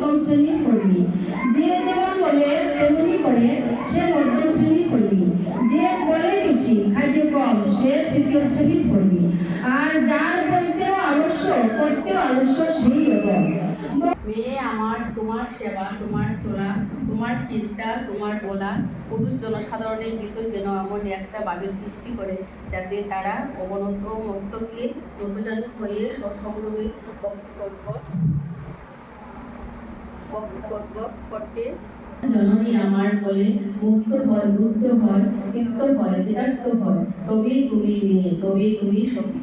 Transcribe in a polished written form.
প্রথম শ্রেণীর কর্মী। যে যেমন বলে তেমনি করে সে মধ্যম শ্রেণীর কর্মী। যে বলে বেশি খাদ্য কম সে তৃতীয় শ্রেণীর কর্মী। আর যার বলতেও আলস্য করতেও আলস্য সেই অদম। মেয়ে আমার, তোমার সেবা, তোমার চলা, তোমার চিন্তা, তোমার বলা পুরুষ জনসাধারণের ভিতর যেন এমন একটা ভাবের সৃষ্টি করে যাতে তারা অবনত মস্তকে নতজানু হয়ে সসংগ্রমে বক্তব্য করতে। জননী আমার বলে মুক্ত হয়, বুদ্ধ হয়, তিক্ত হয়, তিক্তার্থ হয়, তবেই তুমি মেয়ে, তবেই তুমি সখী।